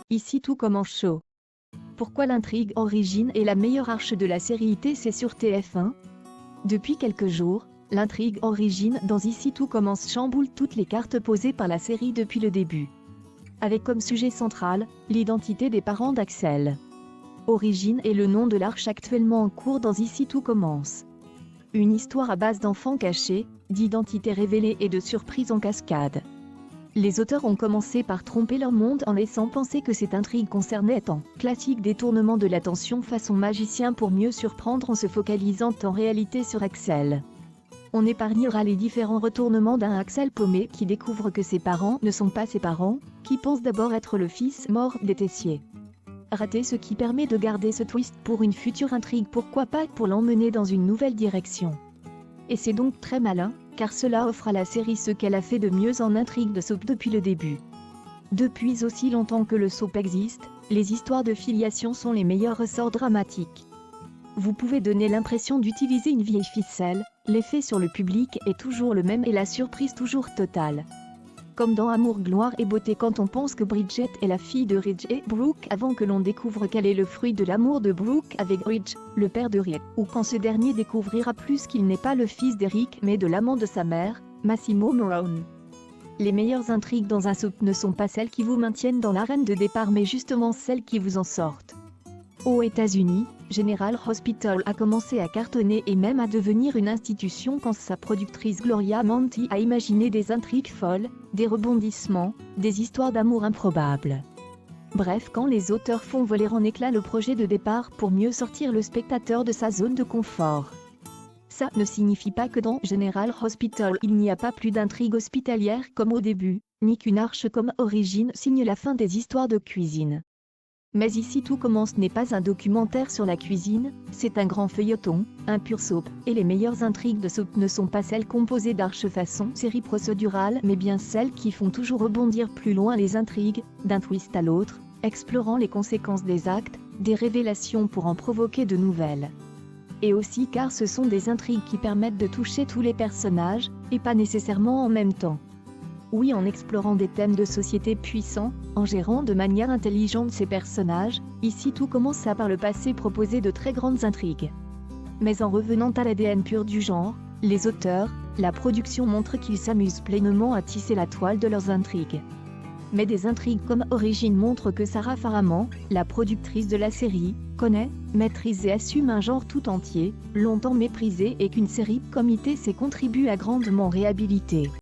Ici tout commence chaud. Pourquoi l'intrigue Origine est la meilleure arche de la série ITC sur TF1? Depuis quelques jours, l'intrigue Origine dans Ici tout commence chamboule toutes les cartes posées par la série depuis le début. Avec comme sujet central, l'identité des parents d'Axel. Origine est le nom de l'arche actuellement en cours dans Ici tout commence. Une histoire à base d'enfants cachés, d'identités révélées et de surprises en cascade. Les auteurs ont commencé par tromper leur monde en laissant penser que cette intrigue concernait un classique détournement de l'attention façon magicien pour mieux surprendre en se focalisant en réalité sur Axel. On épargnera les différents retournements d'un Axel paumé qui découvre que ses parents ne sont pas ses parents, qui pense d'abord être le fils mort des Tessier. Rater ce qui permet de garder ce twist pour une future intrigue, pourquoi pas pour l'emmener dans une nouvelle direction. Et c'est donc très malin, car cela offre à la série ce qu'elle a fait de mieux en intrigue de soap depuis le début. Depuis aussi longtemps que le soap existe, les histoires de filiation sont les meilleurs ressorts dramatiques. Vous pouvez donner l'impression d'utiliser une vieille ficelle, l'effet sur le public est toujours le même et la surprise toujours totale. Comme dans Amour, gloire et beauté quand on pense que Bridget est la fille de Ridge et Brooke avant que l'on découvre qu'elle est le fruit de l'amour de Brooke avec Ridge, le père de Rick, ou quand ce dernier découvrira plus qu'il n'est pas le fils d'Eric mais de l'amant de sa mère, Massimo Morone. Les meilleures intrigues dans un soap ne sont pas celles qui vous maintiennent dans l'arène de départ mais justement celles qui vous en sortent. Aux États-Unis, General Hospital a commencé à cartonner et même à devenir une institution quand sa productrice Gloria Monty a imaginé des intrigues folles, des rebondissements, des histoires d'amour improbables. Bref, quand les auteurs font voler en éclats le projet de départ pour mieux sortir le spectateur de sa zone de confort. Ça ne signifie pas que dans General Hospital il n'y a pas plus d'intrigues hospitalières comme au début, ni qu'une arche comme Origine signe la fin des histoires de cuisine. Mais Ici tout commence n'est pas un documentaire sur la cuisine, c'est un grand feuilleton, un pur soap, et les meilleures intrigues de soap ne sont pas celles composées d'arches façon série procédurale mais bien celles qui font toujours rebondir plus loin les intrigues, d'un twist à l'autre, explorant les conséquences des actes, des révélations pour en provoquer de nouvelles. Et aussi car ce sont des intrigues qui permettent de toucher tous les personnages, et pas nécessairement en même temps. Oui, en explorant des thèmes de société puissants, en gérant de manière intelligente ces personnages, Ici tout commence à par le passé proposer de très grandes intrigues. Mais en revenant à l'ADN pur du genre, les auteurs, la production montrent qu'ils s'amusent pleinement à tisser la toile de leurs intrigues. Mais des intrigues comme Origine montrent que Sarah Faraman, la productrice de la série, connaît, maîtrise et assume un genre tout entier, longtemps méprisé et qu'une série comme ITC contribue à grandement réhabiliter.